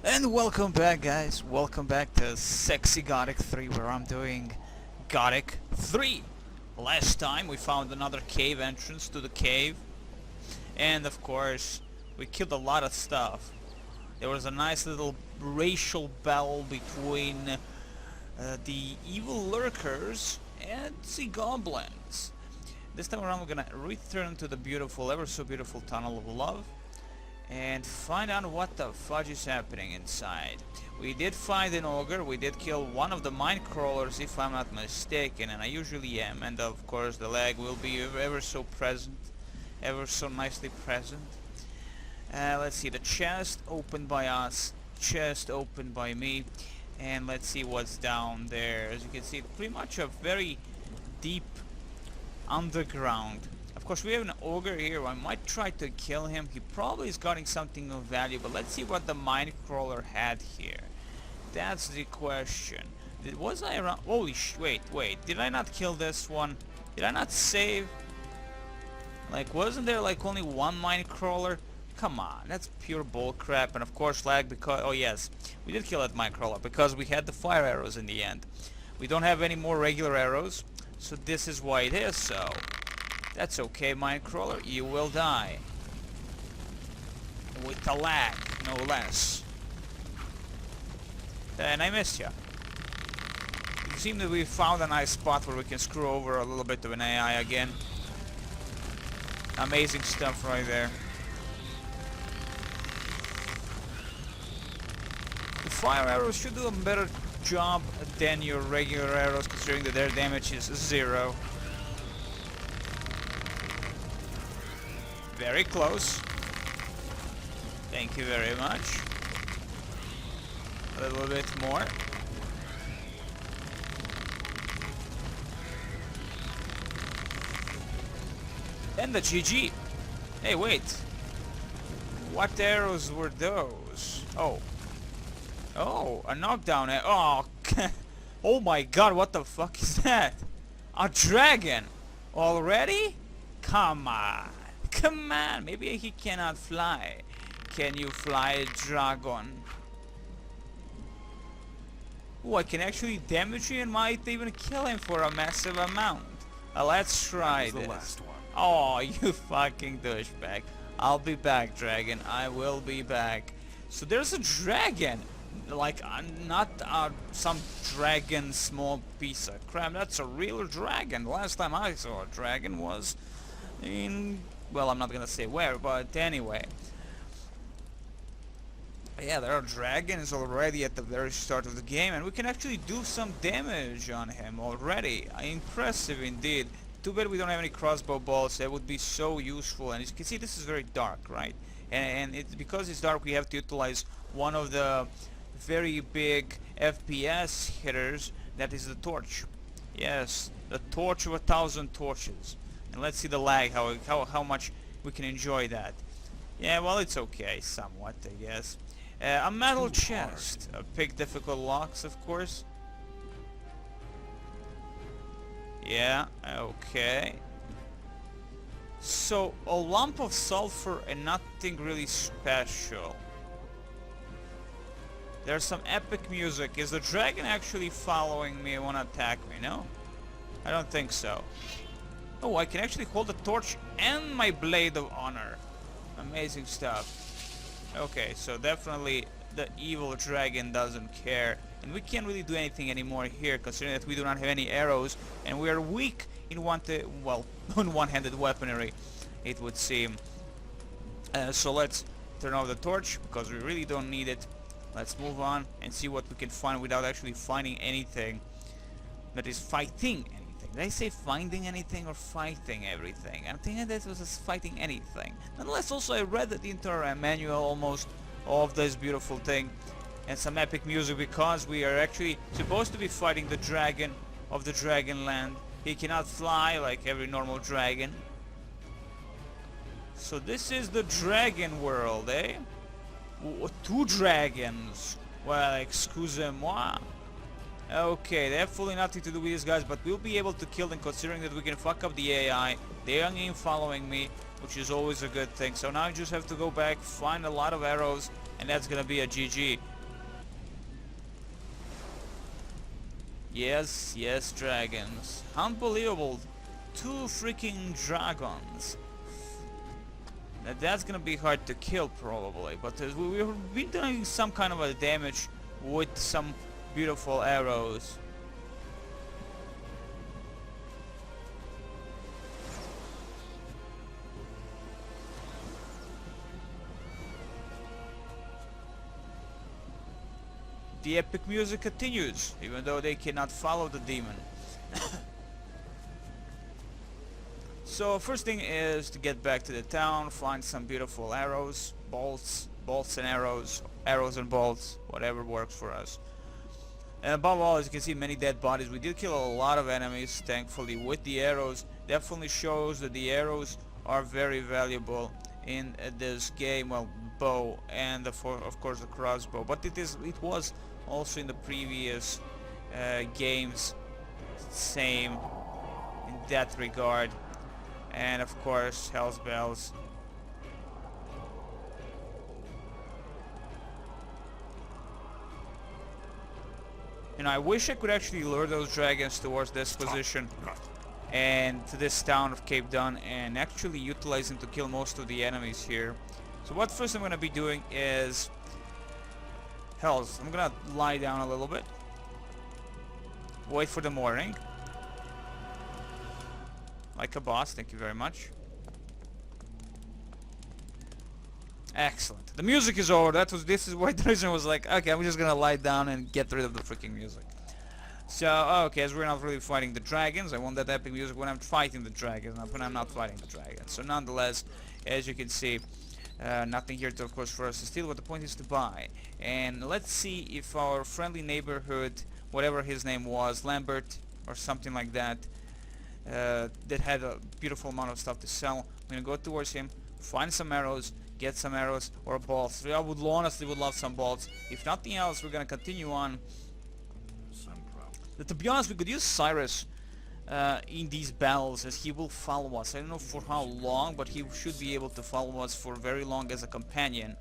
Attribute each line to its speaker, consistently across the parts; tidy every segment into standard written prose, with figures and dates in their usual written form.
Speaker 1: And welcome back, guys. Welcome back to Sexy Gothic 3, where I'm doing Gothic 3. Last time we found another cave entrance to the cave, and of course we killed a lot of stuff. There was a nice little racial battle between the evil lurkers and the goblins. This time around we're gonna return to the beautiful, ever so beautiful Tunnel of Love and find out what the fudge is happening inside. We did find an ogre, we did kill one of the mine crawlers if I'm not mistaken, and I usually am, and of course the lag will be ever so present, ever so nicely present. Let's see, the chest opened by us, chest opened by me, and let's see what's down there. As you can see, pretty much a very deep underground. Of course, we have an ogre here. I might try to kill him. He probably is getting something of value, but let's see what the mine crawler had here. That's the question. Was I around? Holy wait. Did I not kill this one? Did I not save? Like, wasn't there like only one mine crawler? Come on, that's pure bull crap. And of course lag because, oh yes, we did kill that mine crawler because we had the fire arrows in the end. We don't have any more regular arrows, so this is why it is so. That's okay, Minecrawler, you will die. With a lag, no less. And I missed you. It seems that we found a nice spot where we can screw over a little bit of an AI again. Amazing stuff right there. The fire arrows should do a better job than your regular arrows, considering that their damage is 0. Very close. Thank you very much. A little bit more. And the GG. Hey, wait. What arrows were those? Oh. Oh, a knockdown arrow. Oh, oh my god, what the fuck is that? A dragon? Already? Come on. Come on, maybe he cannot fly. Can you fly, dragon? Oh, I can actually damage him and might even kill him for a massive amount. Let's try this.
Speaker 2: Last one.
Speaker 1: Oh, you fucking douchebag. I'll be back, dragon. I will be back. So there's a dragon. Like, not some dragon small piece of crap. That's a real dragon. The last time I saw a dragon was in... well, I'm not gonna say where, but anyway. Yeah, there are dragons already at the very start of the game, and we can actually do some damage on him already. Impressive indeed. Too bad we don't have any crossbow bolts. That would be so useful. And as you can see, this is very dark, right? And it's because it's dark, we have to utilize one of the very big FPS hitters. That is the torch. Yes, the torch of 1,000 torches. And let's see the lag, how much we can enjoy that. Yeah, well, it's okay, somewhat, I guess. A metal chest. Pick difficult locks, of course. Yeah, okay. So, a lump of sulfur and nothing really special. There's some epic music. Is the dragon actually following me and wanna attack me? No? I don't think so. Oh, I can actually hold the torch and my blade of honor. Amazing stuff. Okay, so definitely the evil dragon doesn't care. And we can't really do anything anymore here, considering that we do not have any arrows. And we are weak in one-handed weaponry, it would seem. So let's turn off the torch, because we really don't need it. Let's move on and see what we can find without actually finding anything that is fighting anything. Did I say finding anything or fighting everything? I'm thinking that was just fighting anything. Nonetheless, also I read the entire manual almost of this beautiful thing, and some epic music, because we are actually supposed to be fighting the dragon of the dragon land. He cannot fly like every normal dragon. So this is the dragon world, eh? Two dragons. Well, excusez-moi. Okay, they have fully nothing to do with these guys, but we'll be able to kill them, considering that we can fuck up the AI. They ain't following me, which is always a good thing. So now I just have to go back, find a lot of arrows, And that's gonna be a GG. Yes, yes, dragons. Unbelievable. 2 freaking dragons. Now that's gonna be hard to kill probably, but we've been doing some kind of a damage with some beautiful arrows. The epic music continues, even though they cannot follow the demon. So first thing is to get back to the town, find some beautiful arrows, bolts and arrows, arrows and bolts, whatever works for us. And above all, as you can see, many dead bodies. We did kill a lot of enemies, thankfully, with the arrows. Definitely shows that the arrows are very valuable in this game. Well, bow and of course the crossbow, but it was also in the previous games same in that regard. And of course Hell's Bells. You know, I wish I could actually lure those dragons towards this position and to this town of Cape Dunn and actually utilize them to kill most of the enemies here. So what first I'm gonna be doing is I'm gonna lie down a little bit, wait for the morning like a boss. Thank you very much. Excellent. The music is over. This is why the reason was like, okay, I'm just gonna lie down and get rid of the freaking music. So okay, as we're not really fighting the dragons, I want that epic music when I'm fighting the dragons, not when I'm not fighting the dragons. So nonetheless, as you can see, nothing here to, of course, for us to steal, but the point is to buy. And let's see if our friendly neighborhood, whatever his name was, Lambert or something like that, that had a beautiful amount of stuff to sell. I'm gonna go towards him, find some arrows, get some arrows or bolts. I would honestly love some bolts. If nothing else, we're gonna continue on. To be honest, we could use Cyrus in these battles, as he will follow us. I don't know for how long, but he should be able to follow us for very long as a companion,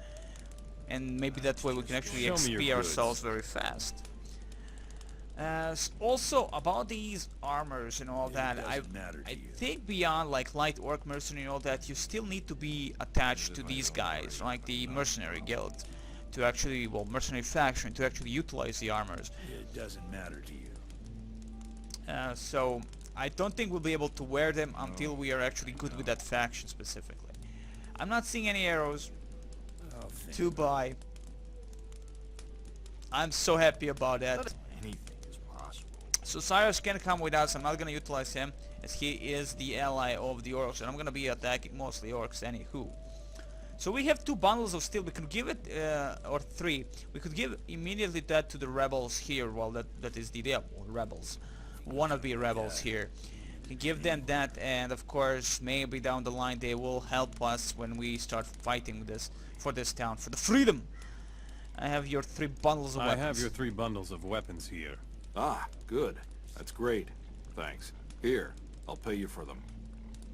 Speaker 1: and maybe that way we can actually XP ourselves very fast. Also about these armors and all that, I think beyond like light orc mercenary and all that, you still need to be attached to these guys, like the mercenary guild, to actually, well, mercenary faction, to actually utilize the armors.
Speaker 2: It doesn't matter to you.
Speaker 1: So I don't think we'll be able to wear them until we are actually good with that faction specifically. I'm not seeing any arrows to buy. I'm so happy about that.
Speaker 2: Anything is possible.
Speaker 1: So Cyrus can come with us. I'm not gonna utilize him as he is the ally of the orcs, and I'm gonna be attacking mostly orcs anywho. So we have 2 bundles of steel. We could give it, or 3. We could give immediately that to the rebels here. Well, that is the rebels. Wannabe rebels here. We give them that, and of course maybe down the line they will help us when we start fighting for this town, for the freedom. I have your 3 bundles of weapons.
Speaker 3: I have your 3 bundles of weapons here.
Speaker 2: Ah, good. That's great. Thanks. Here, I'll pay you for them.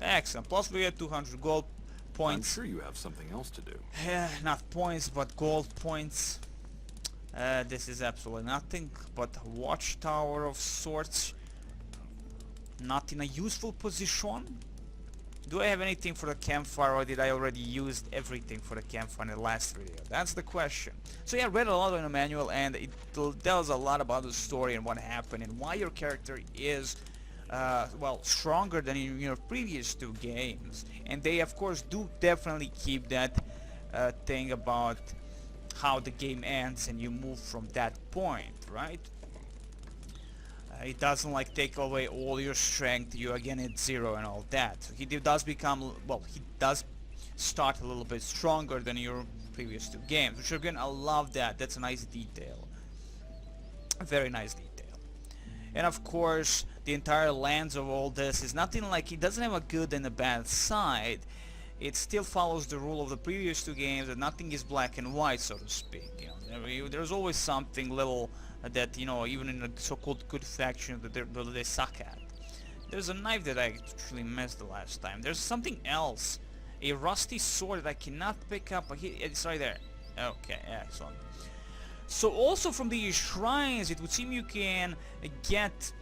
Speaker 1: Excellent. Plus we get 200 gold points.
Speaker 2: I'm sure you have something else to do.
Speaker 1: Not points, but gold points. This is absolutely nothing but a watchtower of sorts. Not in a useful position. Do I have anything for the campfire, or did I already use everything for the campfire in the last video? That's the question. So yeah, I read a lot in the manual, and it tells a lot about the story and what happened and why your character is well, stronger than in your previous 2 games. And they of course do definitely keep that thing about how the game ends and you move from that point, right? It doesn't like take away all your strength, you again at 0 and all that. So he does become, well, he does start a little bit stronger than your previous 2 games, which again I love that. That's a nice detail, a very nice detail. And of course the entire lens of all this is nothing like, it doesn't have a good and a bad side. It still follows the rule of the previous 2 games, that nothing is black and white, so to speak. You know, there's always something little that, you know, even in a so-called good faction that they suck at. There's a knife that I actually missed the last time. There's something else, a rusty sword that I cannot pick up. It's right there. Okay, excellent. So also from these shrines, it would seem you can get,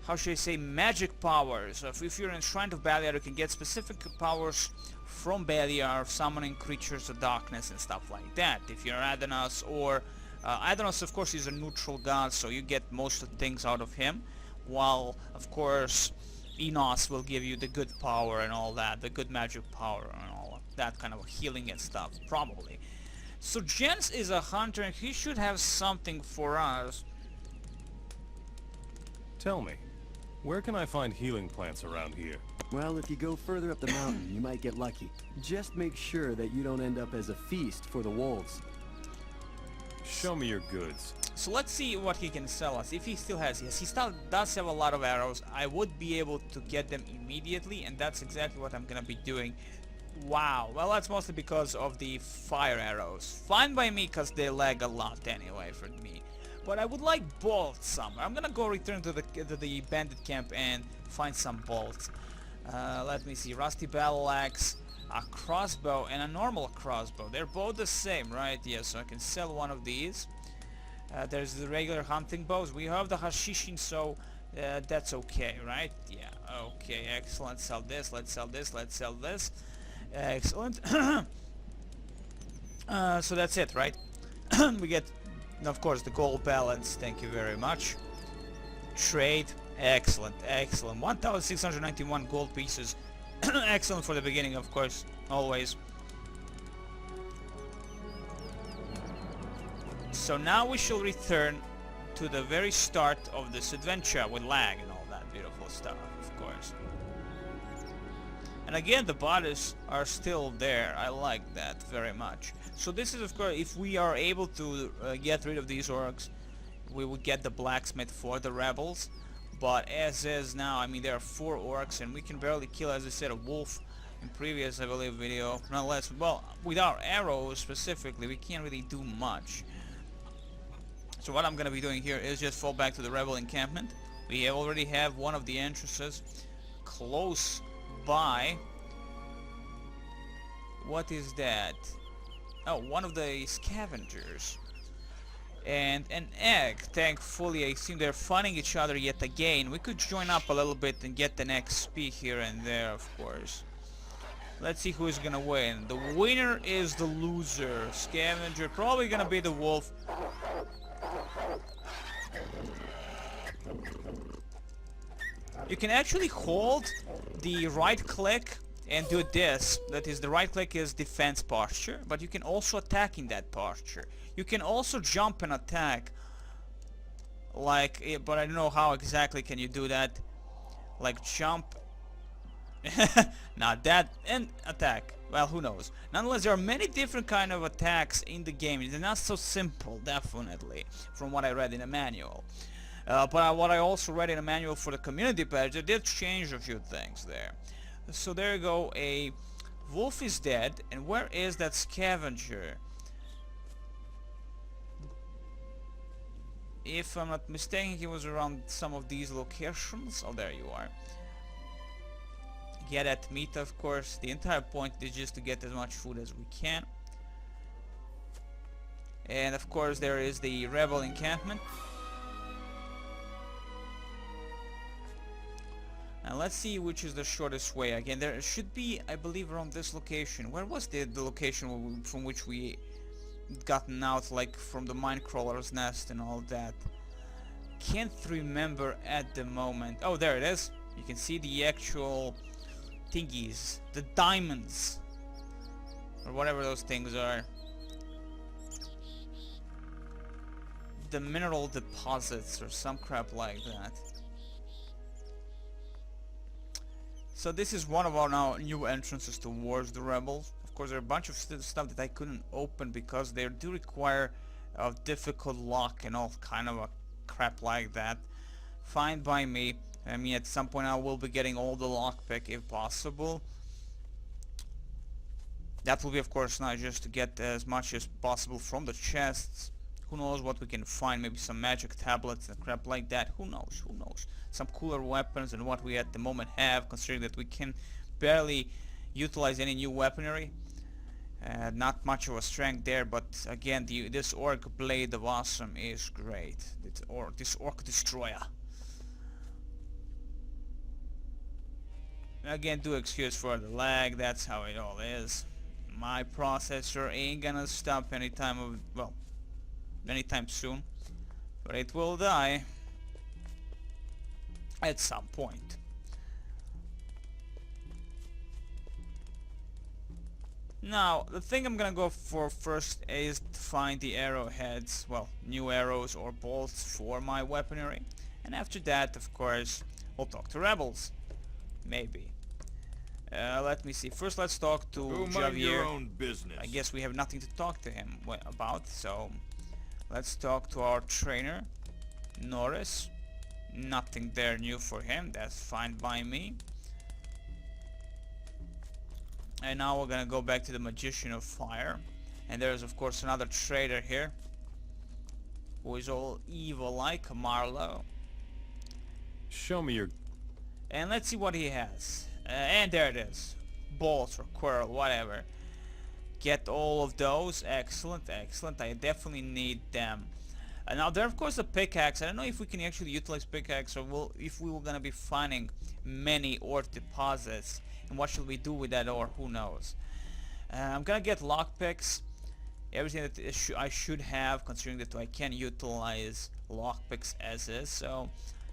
Speaker 1: how should I say, magic powers. If you're in Shrine of Beliar, you can get specific powers from Beliar, summoning creatures of darkness and stuff like that. If you're Adanos, or Adanos, of course, is a neutral god, so you get most of the things out of him, while, of course, Enos will give you the good power and all that, the good magic power and all that kind of healing and stuff, probably. So Jens is a hunter, and he should have something for us.
Speaker 3: Tell me, where can I find healing plants around here?
Speaker 4: Well, if you go further up the mountain, you might get lucky. Just make sure that you don't end up as a feast for the wolves.
Speaker 3: Show me your goods.
Speaker 1: So let's see what he can sell us, if he still has. Yes, he still does have a lot of arrows. I would be able to get them immediately, and that's exactly what I'm gonna be doing. Wow, well, that's mostly because of the fire arrows. Fine by me, because they lag a lot anyway for me. But I would like bolts somewhere. I'm gonna go return to the bandit camp and find some bolts. Let me see, rusty battle axe, a crossbow, and a normal crossbow. They're both the same, right? Yeah, so I can sell one of these. There's the regular hunting bows. We have the hashishin, so that's okay, right? Yeah, okay, excellent. Sell this, let's sell this, let's sell this. Excellent. So that's it, right? We get, of course, the gold balance. Thank you very much. Trade. Excellent, excellent. 1,691 gold pieces. Excellent for the beginning, of course, always. So now we shall return to the very start of this adventure with lag and all that beautiful stuff, of course. And again, the bodies are still there. I like that very much. So this is, of course, if we are able to get rid of these orcs, we would get the blacksmith for the rebels. But as is now, I mean, there are 4 orcs, and we can barely kill, as I said, a wolf in previous, I believe, video. Nonetheless, well, with our arrows specifically, we can't really do much. So what I'm gonna be doing here is just fall back to the rebel encampment. We already have one of the entrances close by. What is that? Oh, one of the scavengers. And an egg. Thankfully, I see they're fighting each other yet again. We could join up a little bit and get an XP here and there, of course. Let's see who is gonna win. The winner is the loser. Scavenger, probably gonna be the wolf. You can actually hold the right click and do this. That is, the right click is defense posture, but you can also attack in that posture. You can also jump and attack, like, but I don't know how exactly can you do that. Like jump, not that, and attack. Well, who knows. Nonetheless, there are many different kind of attacks in the game. They're not so simple, definitely, from what I read in the manual. But what I also read in a manual for the community page, they did change a few things there. So there you go, a wolf is dead, and where is that scavenger? If I'm not mistaken, he was around some of these locations. Oh, there you are. Get at meat, of course. The entire point is just to get as much food as we can. And of course there is the rebel encampment. And let's see which is the shortest way. Again, there should be, I believe, around this location. Where was the location from which we gotten out, like from the minecrawler's nest and all that? Can't remember at the moment. Oh, there it is. You can see the actual thingies, the diamonds, or whatever those things are. The mineral deposits or some crap like that. So this is one of our now new entrances towards the rebels. Of course, there are a bunch of stuff that I couldn't open because they do require a difficult lock and all kind of a crap like that. Fine by me. I mean, at some point I will be getting all the lockpick if possible. That will be, of course, not just to get as much as possible from the chests. Who knows what we can find? Maybe some magic tablets and crap like that. Who knows? Who knows? Some cooler weapons than what we at the moment have, considering that we can barely utilize any new weaponry. Not much of a strength there, but again, this Orc Blade of Awesome is great. This Orc Destroyer. Again, do excuse for the lag, that's how it all is. My processor ain't gonna stop anytime soon, but it will die at some point. Now, the thing I'm gonna go for first is to find the arrowheads, well, new arrows or bolts for my weaponry, and after that, of course, we'll talk to rebels. Maybe. Let me see. First, let's talk to
Speaker 2: Mind your
Speaker 1: Javier.
Speaker 2: own business.
Speaker 1: I guess we have nothing to talk to him about, so let's talk to our trainer, Norris. Nothing there new for him. That's fine by me. And now we're gonna go back to the Magician of Fire, and there's of course another trader here who is all evil like Marlowe.
Speaker 3: Show me your...
Speaker 1: And let's see what he has. And there it is. Bolts or quarrel, whatever. Get all of those. Excellent, excellent. I definitely need them. Now there of course a pickaxe. I don't know if we can actually utilize pickaxe, or if we were gonna be finding many ore deposits. And what should we do with that ore? Who knows? I'm gonna get lockpicks. Everything that I should have, considering that I can utilize lockpicks as is. So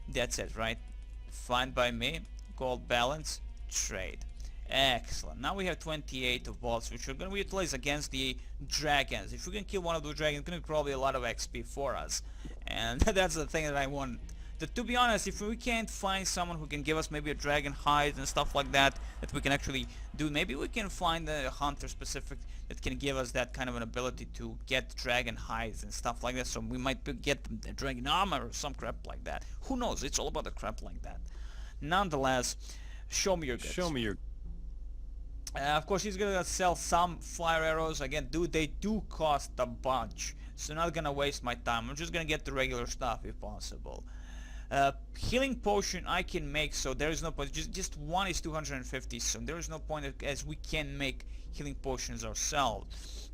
Speaker 1: that's it, right? Fine by me. Gold balance. Trade. Excellent. Now we have 28 of bolts, which we're going to utilize against the dragons. If we can kill one of those dragons, it's going to be probably a lot of XP for us. And that's the thing that I want. To be honest, if we can't find someone who can give us maybe a dragon hide and stuff like that, that we can actually do, maybe we can find a hunter specific that can give us that kind of an ability to get dragon hides and stuff like that. So we might get the dragon armor or some crap like that. Who knows? It's all about the crap like that. Nonetheless, show me your goods.
Speaker 3: Show me your...
Speaker 1: Of course, he's gonna sell some fire arrows. Again, they do cost a bunch, so not gonna waste my time. I'm just gonna get the regular stuff if possible. Healing potion I can make, so there is no point. Just one is 250, so there is no point as we can make healing potions ourselves.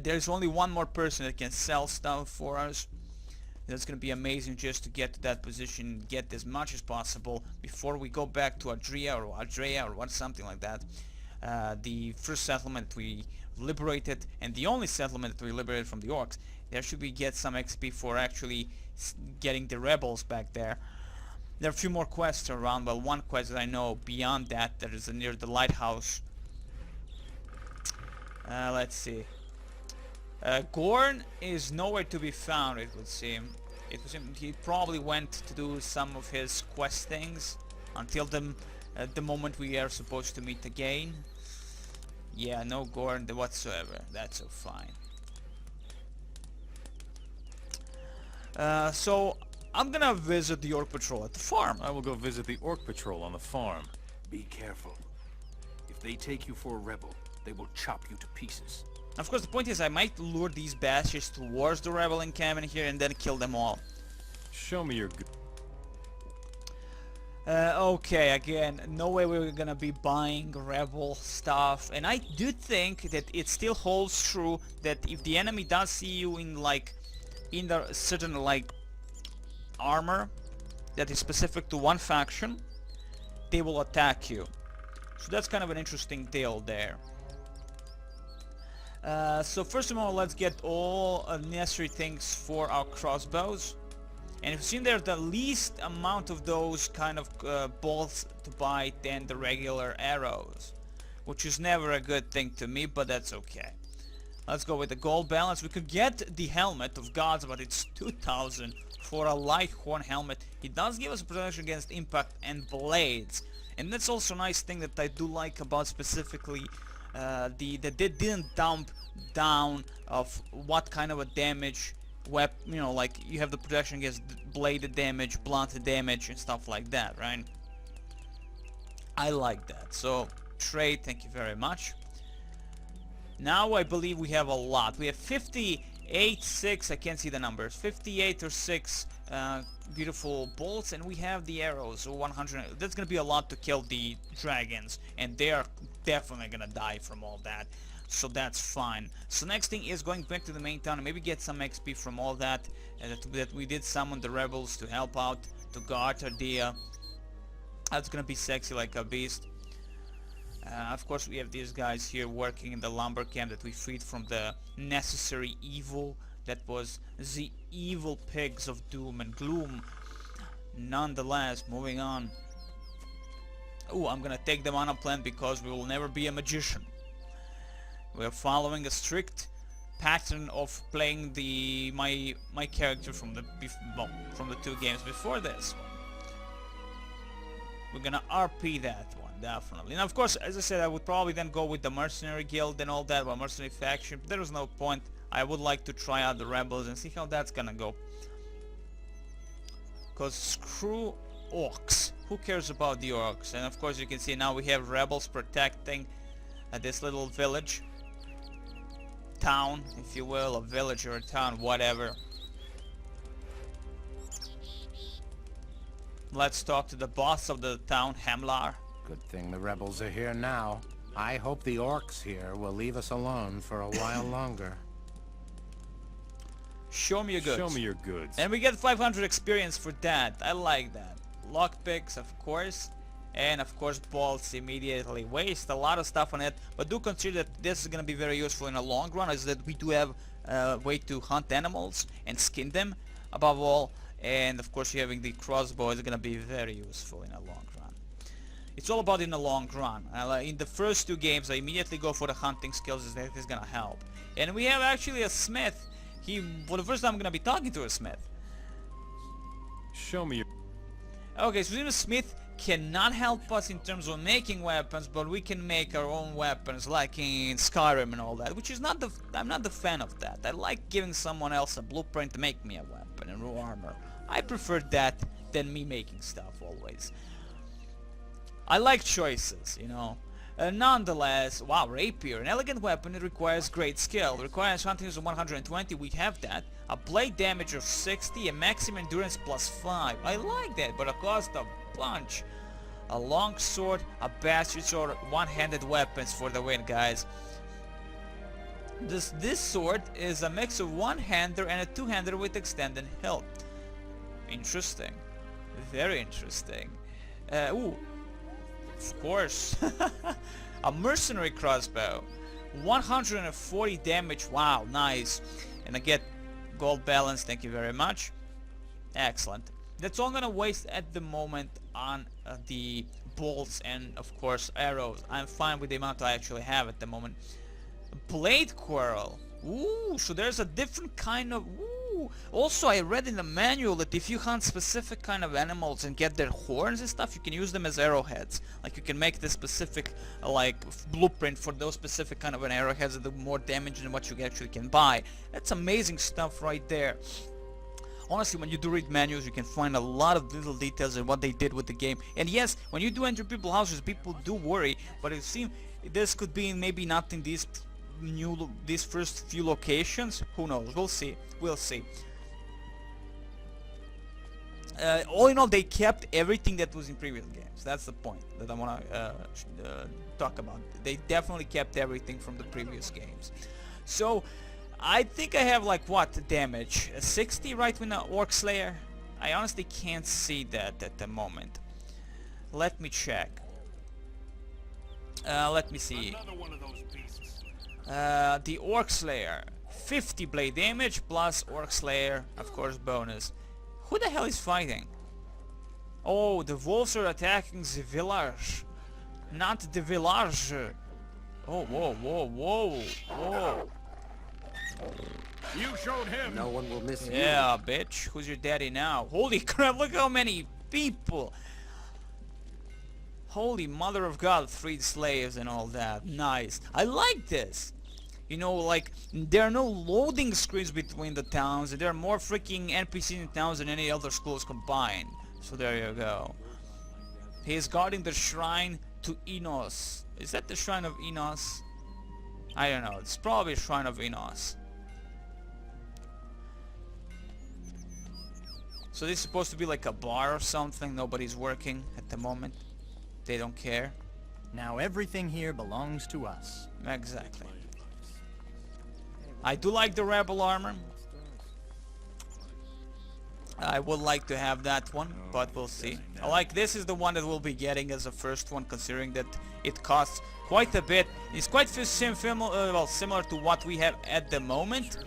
Speaker 1: There's only one more person that can sell stuff for us. That's going to be amazing just to get to that position, get as much as possible before we go back to Adria or something like that. The first settlement we liberated, and the only settlement that we liberated from the orcs. There should we get some XP for actually getting the rebels back there. There are a few more quests around. Well, one quest that I know beyond that is near the lighthouse. Let's see. Gorn is nowhere to be found, it would seem. He probably went to do some of his quest things until the moment we are supposed to meet again. Yeah, no Gorn whatsoever. That's so fine. So I'm gonna visit the Orc Patrol at the farm.
Speaker 3: I will go visit the Orc Patrol on the farm.
Speaker 2: Be careful. If they take you for a rebel, they will chop you to pieces.
Speaker 1: Of course, the point is I might lure these bastards towards the rebel encampment here and then kill them all.
Speaker 3: Show me your...
Speaker 1: Okay, again, no way we're gonna be buying rebel stuff. And I do think that it still holds true that if the enemy does see you in the certain armor that is specific to one faction, they will attack you. So that's kind of an interesting deal there. So first of all, let's get all necessary things for our crossbows. And you've seen there the least amount of those kind of bolts to buy than the regular arrows, which is never a good thing to me, but that's okay. Let's go with the gold balance. We could get the helmet of gods, but it's 2,000 for a light horn helmet. It does give us protection against impact and blades, and that's also a nice thing that I do like about specifically that they didn't dump down of what kind of a damage weapon, you know, like you have the protection against bladed damage, blunted damage and stuff like that, right? I like that. So trade, thank you very much. Now I believe we have a lot. We have 58, 6, I can't see the numbers, 58 or 6 beautiful bolts, and we have the arrows, so 100. That's gonna be a lot to kill the dragons, and they are definitely gonna die from all that. So that's fine. So next thing is going back to the main town and maybe get some XP from all that, and that we did summon the rebels to help out to guard Ardea. That's gonna be sexy like a beast. Of course we have these guys here working in the lumber camp that we freed from the necessary evil that was the evil pigs of doom and gloom. Nonetheless, moving on. Oh, I'm gonna take the mana plant because we will never be a magician. We are following a strict pattern of playing my character from the from the 2 games before this one. We're gonna RP that one, definitely. And of course, as I said, I would probably then go with the mercenary guild and all that, well, mercenary faction. There was no point. I would like to try out the rebels and see how that's gonna go. Cause screw orcs. Who cares about the orcs? And of course you can see now we have rebels protecting this little village. Town, if you will, a village or a town, whatever. Let's talk to the boss of the town, Hamlar.
Speaker 5: Good thing the rebels are here now. I hope the orcs here will leave us alone for a while longer.
Speaker 1: Show me your goods.
Speaker 3: Show me your goods.
Speaker 1: And we get 500 experience for that. I like that. Lockpicks, of course. And of course bolts immediately. Waste a lot of stuff on it. But do consider that this is going to be very useful in the long run, is that we do have a way to hunt animals and skin them above all. And of course having the crossbow is going to be very useful in a long run. It's all about in the long run. In the first 2 games I immediately go for the hunting skills, as that is going to help. And we have actually a smith. For the first time I'm going to be talking to a smith.
Speaker 3: Show me your...
Speaker 1: Okay, so the smith cannot help us in terms of making weapons, but we can make our own weapons like in Skyrim and all that, which is not I'm not the fan of that. I like giving someone else a blueprint to make me a weapon and raw armor. I prefer that than me making stuff always. I like choices, you know. Nonetheless, wow, rapier, an elegant weapon. It requires great skill. It requires hunting of 120, we have that. A blade damage of 60, a maximum endurance plus 5. I like that, but it costs a bunch. A long sword, a bastard sword, one-handed weapons for the win, guys. This sword is a mix of one-hander and a two-hander with extended hilt. Interesting. Very interesting. Ooh. Of course. A mercenary crossbow. 140 damage. Wow, nice. And I get gold balance. Thank you very much. Excellent. That's all I'm gonna waste at the moment on the bolts and of course arrows. I'm fine with the amount I actually have at the moment. Blade quarrel. Ooh, so there's a different kind of... Ooh. Also, I read in the manual that if you hunt specific kind of animals and get their horns and stuff, you can use them as arrowheads. Like you can make the specific like blueprint for those specific kind of an arrowheads that do more damage than what you actually can buy. That's amazing stuff right there. Honestly, when you do read manuals, you can find a lot of little details in what they did with the game. And yes, when you do enter people's houses, people do worry, but it seems this could be maybe not in these first few locations. Who knows? We'll see. We'll see. All in all, they kept everything that was in previous games. That's the point that I want to talk about. They definitely kept everything from the previous games. So I think I have like what damage? 60 right with the Orc Slayer? I honestly can't see that at the moment. Let me check. Let me see. The Orc Slayer, 50 blade damage plus Orc Slayer, of course, bonus. Who the hell is fighting? Oh, the wolves are attacking the village, not the village. Oh, whoa, whoa, whoa, whoa.
Speaker 2: You showed him.
Speaker 4: No one will miss you.
Speaker 1: Yeah, bitch. Who's your daddy now? Holy crap, look how many people. Holy mother of God, freed slaves and all that. Nice. I like this. You know, like, there are no loading screens between the towns. There are more freaking NPCs in towns than any other schools combined. So there you go. He is guarding the shrine to Enos. Is that the shrine of Enos? I don't know. It's probably a shrine of Enos. So this is supposed to be like a bar or something. Nobody's working at the moment. They don't care.
Speaker 6: Now everything here belongs to us.
Speaker 1: Exactly. I do like the rebel armor. I would like to have that one, but we'll see. Like, this is the one that we'll be getting as a first one, considering that it costs quite a bit. It's quite similar to what we have at the moment,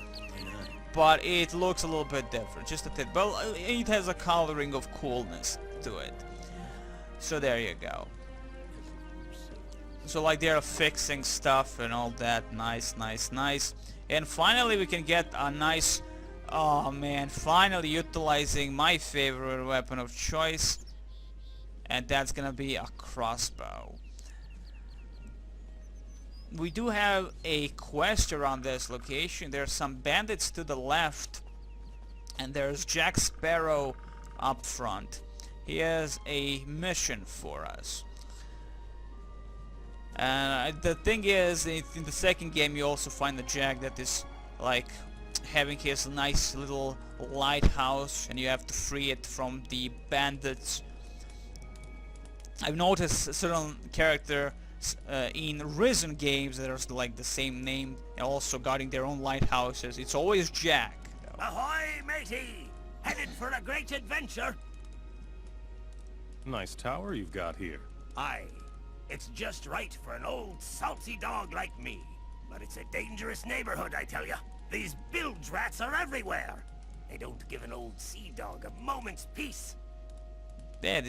Speaker 1: but it looks a little bit different, just a bit. Well, it has a coloring of coolness to it. So there you go. So like they're fixing stuff and all that. Nice, nice, nice. And finally we can get a nice, oh man, finally utilizing my favorite weapon of choice, and that's gonna be a crossbow. We do have a quest around this location. There's some bandits to the left, and there's Jack Sparrow up front. He has a mission for us. The thing is, in the second game you also find the Jack that is like having his nice little lighthouse, and you have to free it from the bandits. I've noticed a certain character in Risen games that are like the same name, and also guarding their own lighthouses. It's always Jack.
Speaker 7: Ahoy, matey! Headed for a great adventure?
Speaker 3: Nice tower you've got here.
Speaker 7: Aye. It's just right for an old salty dog like me. But it's a dangerous neighborhood, I tell ya. These bilge rats are everywhere. They don't give an old sea dog a moment's peace.
Speaker 1: Yeah,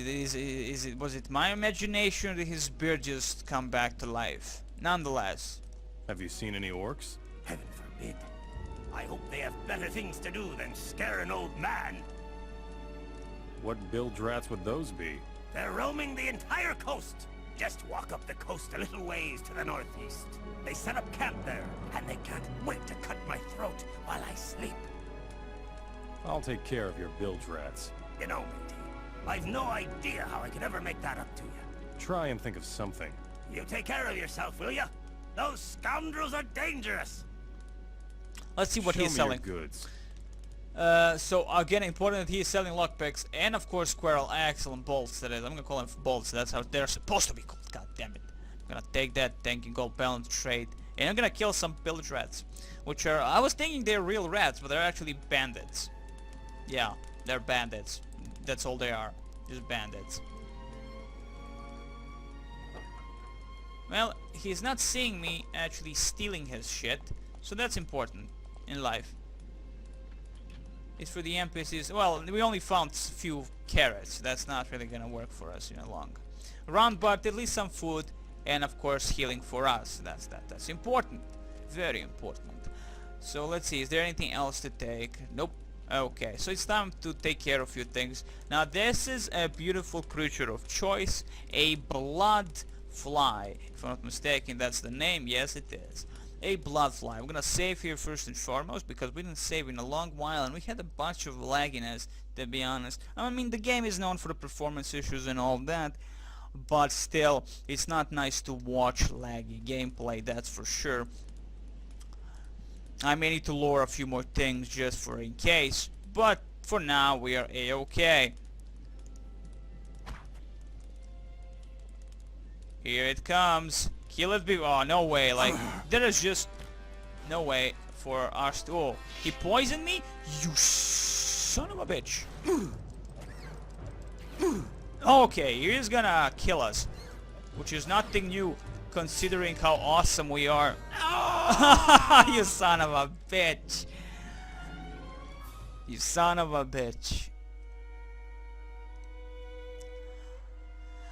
Speaker 1: was it my imagination that his beard just come back to life? Nonetheless.
Speaker 3: Have you seen any orcs?
Speaker 7: Heaven forbid. I hope they have better things to do than scare an old man.
Speaker 3: What bilge rats would those be?
Speaker 7: They're roaming the entire coast. Just walk up the coast a little ways to the northeast. They set up camp there, and they can't wait to cut my throat while I sleep.
Speaker 3: I'll take care of your bilge rats.
Speaker 7: You know, matey, I've no idea how I could ever make that up to you.
Speaker 3: Try and think of something.
Speaker 7: You take care of yourself, will you? Those scoundrels are dangerous.
Speaker 1: Let's see what
Speaker 3: Show
Speaker 1: he's
Speaker 3: me
Speaker 1: selling.
Speaker 3: your goods.
Speaker 1: So again, important that he is selling lockpicks and of course squirrel axle and bolts. That is, I'm gonna call them bolts. That's how they're supposed to be called. God damn it! I'm gonna take that, thanking gold balance trade, and I'm gonna kill some bilge rats, which are, I was thinking they're real rats, but they're actually bandits. Yeah, they're bandits. That's all they are, just bandits. Well, he's not seeing me actually stealing his shit, so that's important in life. It's for the NPCs. Well, we only found few carrots. That's not really gonna work for us in the long run, but at least some food, and of course healing for us. That's important, very important. So let's see. Is there anything else to take? Nope. Okay, so it's time to take care of a few things. Now this is a beautiful creature of choice, a blood fly. If I'm not mistaken, that's the name. Yes, it is. A blood fly. I'm gonna save here first and foremost because we didn't save in a long while and we had a bunch of lagginess, to be honest. I mean, the game is known for the performance issues and all that, but still, it's not nice to watch laggy gameplay, that's for sure. I may need to lower a few more things just for in case, but for now we are a-okay. Here it comes. Kill it oh, no way, like, there is just no way for us to, oh, he poisoned me? You son of a bitch. Okay, he is gonna kill us, which is nothing new considering how awesome we are. You son of a bitch. You son of a bitch.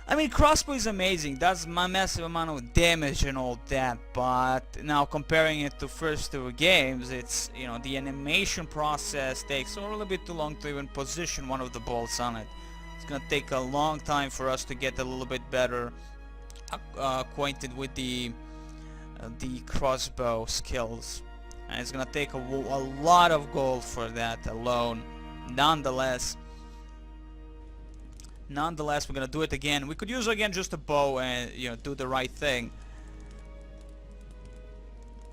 Speaker 1: I mean, crossbow is amazing, does a massive amount of damage and all that, but now comparing it to first two games, it's, you know, the animation process takes a little bit too long to even position one of the bolts on it. It's gonna take a long time for us to get a little bit better acquainted with the crossbow skills, and it's gonna take a lot of gold for that alone. Nonetheless, we're gonna do it again. We could use again just a bow and, you know, do the right thing.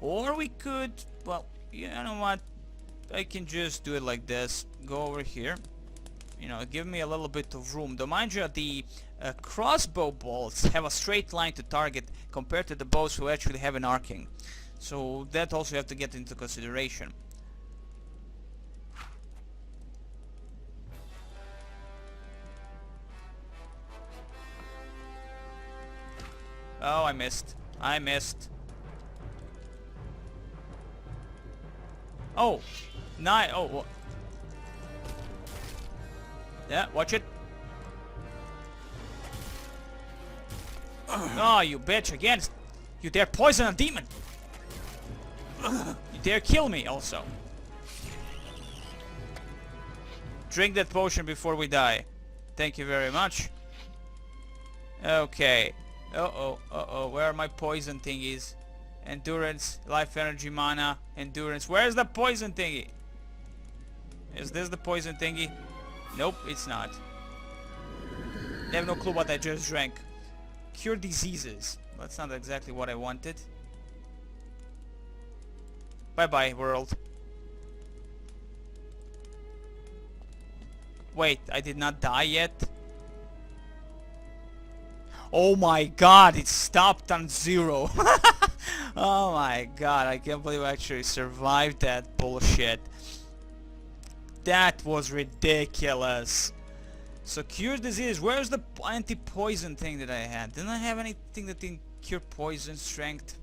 Speaker 1: Or we could, well, you know what? I can just do it like this. Go over here. You know, give me a little bit of room. Though mind you, the crossbow bolts have a straight line to target compared to the bows who actually have an arcing. So that also you have to get into consideration. Oh, I missed. I missed. Oh, nice. Oh, yeah, watch it. Oh, you bitch again. You dare poison a demon. You dare kill me also. Drink that potion before we die. Thank you very much. Okay. Uh-oh. Where are my poison thingies? Endurance, life energy, mana, endurance. Where's the poison thingy? Is this the poison thingy? Nope, it's not. I have no clue what I just drank. Cure diseases. That's not exactly what I wanted. Bye-bye, world. Wait, I did not die yet? Oh my god, it stopped on 0. Oh my god, I can't believe I actually survived that bullshit. That was ridiculous. So cure disease. Where's the anti-poison thing that I had? Didn't I have anything that didn't cure poison? Strength.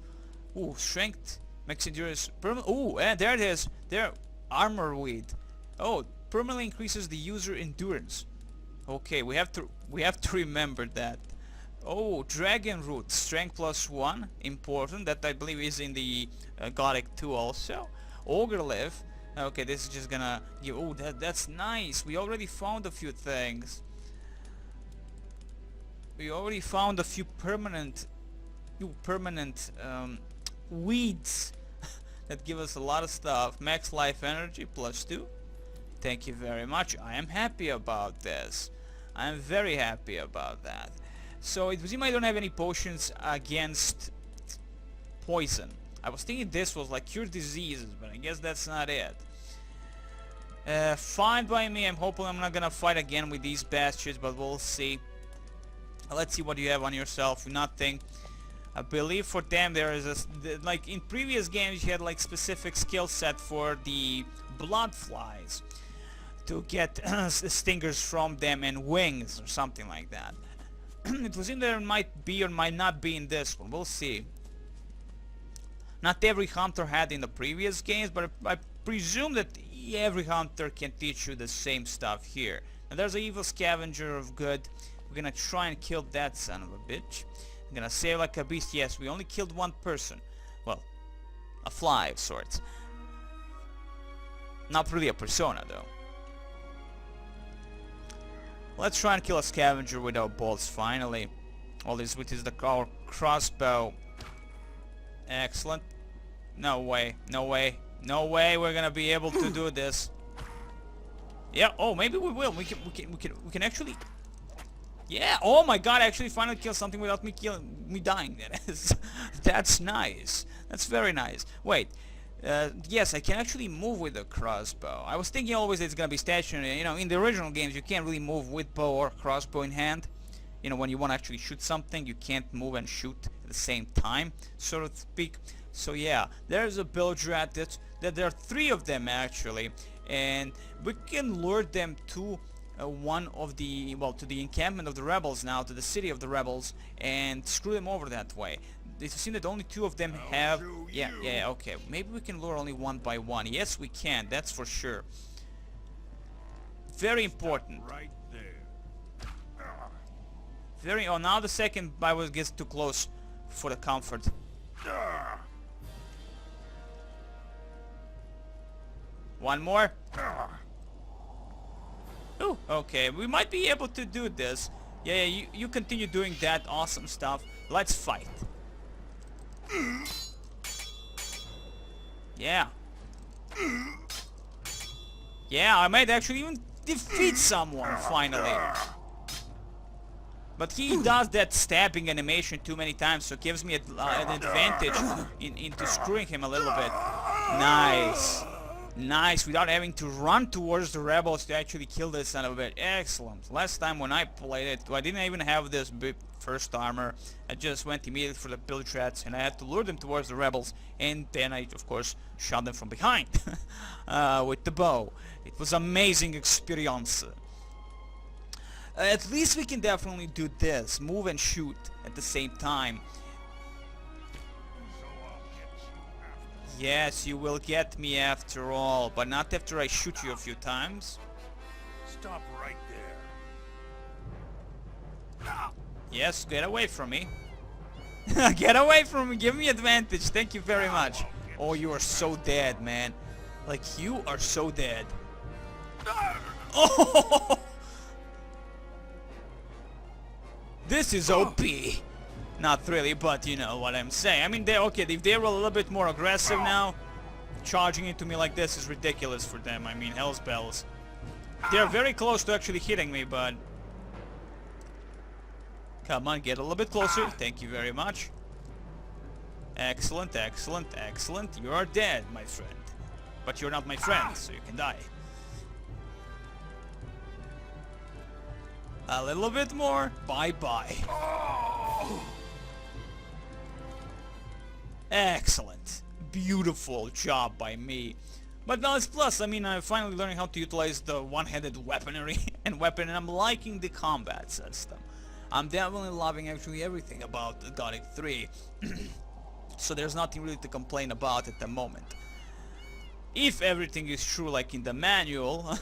Speaker 1: Ooh, strength. Max endurance. Ooh, and there it is. There. Armor weed. Oh, permanently increases the user endurance. Okay, we have to remember that. Oh, Dragon Root, Strength +1, important. That I believe is in the Gothic 2 also. Ogre Live. Okay, this is just gonna give. Oh, that's nice. We already found a few things. We already found a few permanent weeds that give us a lot of stuff. Max life energy +2. Thank you very much. I am happy about this. I am very happy about that. So it seems I don't have any potions against poison. I was thinking this was like cure diseases, but I guess that's not it. Fine by me. I'm hoping I'm not gonna fight again with these bastards, but we'll see. Let's see what you have on yourself. Nothing. I believe for them there is like in previous games you had like specific skill set for the blood flies to get stingers from them and wings or something like that. It was in there, might be or might not be in this one. We'll see. Not every hunter had in the previous games, but I presume that every hunter can teach you the same stuff here. Now there's an evil scavenger of good. We're gonna try and kill that son of a bitch. I'm gonna save like a beast. Yes, we only killed one person. Well, a fly of sorts. Not really a persona though. Let's try and kill a scavenger with our bolts finally. All this with our crossbow. Excellent. No way, no way, no way we're gonna be able to do this. Yeah, oh maybe we will. We can actually. Yeah, oh my god, I actually finally killed something without me dying. That's nice. That's very nice. Wait. Yes, I can actually move with the crossbow. I was thinking always it's gonna be stationary. You know, in the original games you can't really move with bow or crossbow in hand. You know, when you want to actually shoot something, you can't move and shoot at the same time, so to speak. So yeah, there's a bilge rat. That there are 3 of them actually, and we can lure them to one of the to the encampment of the rebels now, to the city of the rebels, and screw them over that way. It seems that only 2 of them have. Yeah, okay. Maybe we can lure only 1 by 1. Yes, we can. That's for sure. Very important.
Speaker 2: Right there.
Speaker 1: Very. Oh, now the second I gets too close for the comfort. One more. Oh, okay. We might be able to do this. Yeah, you continue doing that awesome stuff. Let's fight. Yeah. Yeah, I might actually even defeat someone finally. But he does that stabbing animation too many times, so it gives me an advantage into screwing him a little bit. Nice. Nice, without having to run towards the rebels to actually kill this son of a bitch. Excellent. Last time when I played it, I didn't even have this big first armor. I just went immediately for the bilge rats, and I had to lure them towards the rebels, and then I, of course, shot them from behind with the bow. It was amazing experience. At least we can definitely do this, move and shoot at the same time. Yes, you will get me after all, but not after I shoot you a few times.
Speaker 2: Stop right there.
Speaker 1: Yes, get away from me. Get away from me, give me advantage, thank you very much. Oh, you are so dead, man. Like, you are so dead. Oh! This is OP. Not really, but you know what I'm saying. I mean, okay, if they're a little bit more aggressive now, charging into me like this is ridiculous for them. I mean, hell's bells. They're very close to actually hitting me, but... Come on, get a little bit closer. Thank you very much. Excellent, excellent, excellent. You are dead, my friend. But you're not my friend, so you can die. A little bit more. Bye-bye. Excellent. Beautiful job by me. But now it's plus. I mean, I'm finally learning how to utilize the one-handed weaponry and I'm liking the combat system. I'm definitely loving actually everything about the GOTHIC 3. So there's nothing really to complain about at the moment. If everything is true like in the manual,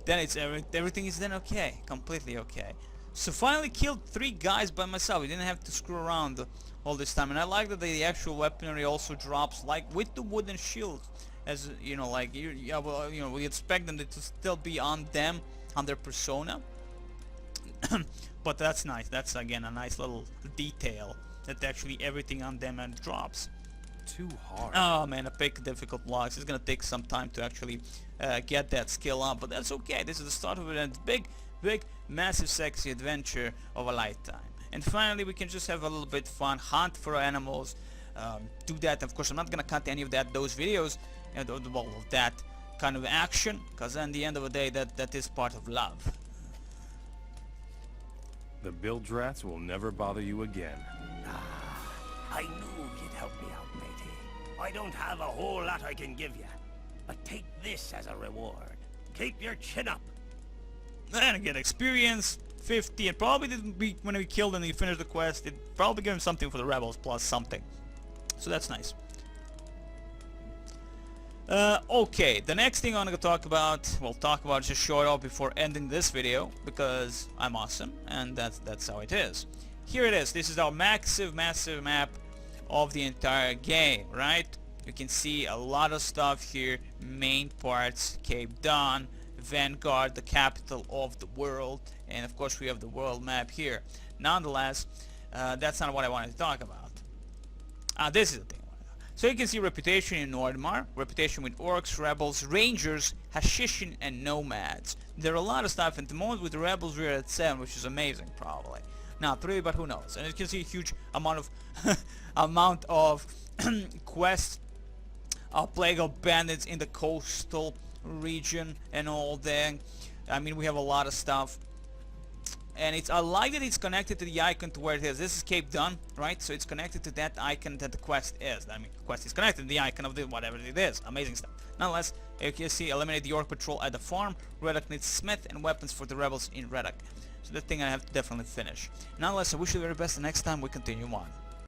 Speaker 1: then it's everything is then okay, completely okay. So finally killed 3 guys by myself. I didn't have to screw around all this time, and I like that the actual weaponry also drops like with the wooden shield, as you know, like well, you know, we expect them to still be on them, on their persona. But that's nice. That's again a nice little detail that actually everything on them and drops.
Speaker 2: Too hard.
Speaker 1: Oh man, a pick difficult blocks. It's gonna take some time to actually get that skill up, but that's okay. This is the start of it, and big, massive, sexy adventure of a lifetime. And finally, we can just have a little bit fun, hunt for animals, do that. Of course, I'm not gonna cut any of those videos, well, of that kind of action, because at the end of the day, that is part of love.
Speaker 3: The bilge rats will never bother you again.
Speaker 7: I knew you'd help me out, matey. I don't have a whole lot I can give you, but take this as a reward. Keep your chin up.
Speaker 1: And I get experience, 50, and probably when we killed and we finished the quest, it probably gave him something for the rebels plus something. So that's nice. Okay, the next thing I'm gonna talk about, just show it off before ending this video, because I'm awesome, and that's how it is. Here it is. This is our massive map of the entire game, right? You can see a lot of stuff here. Main parts, Cape Dawn, Vanguard, the capital of the world, and of course we have the world map here. Nonetheless, that's not what I wanted to talk about. This is the thing. So you can see reputation in Nordmar, reputation with orcs, rebels, rangers, Hashishin, and nomads. There are a lot of stuff. At the moment with the rebels we're at 7, which is amazing probably. Not 3, but who knows. And you can see a huge amount of quests, plague of bandits in the coastal region and all that. I mean, we have a lot of stuff. And I like that it's connected to the icon to where it is. This is Cape Dawn, right? So it's connected to that icon that the quest is. I mean, the quest is connected to the icon of the whatever it is. Amazing stuff. Nonetheless, you can see eliminate the orc patrol at the farm. Reddock needs smith and weapons for the rebels in Reddock. So that thing I have to definitely finish. Nonetheless, I wish you the very best. The next time we continue on.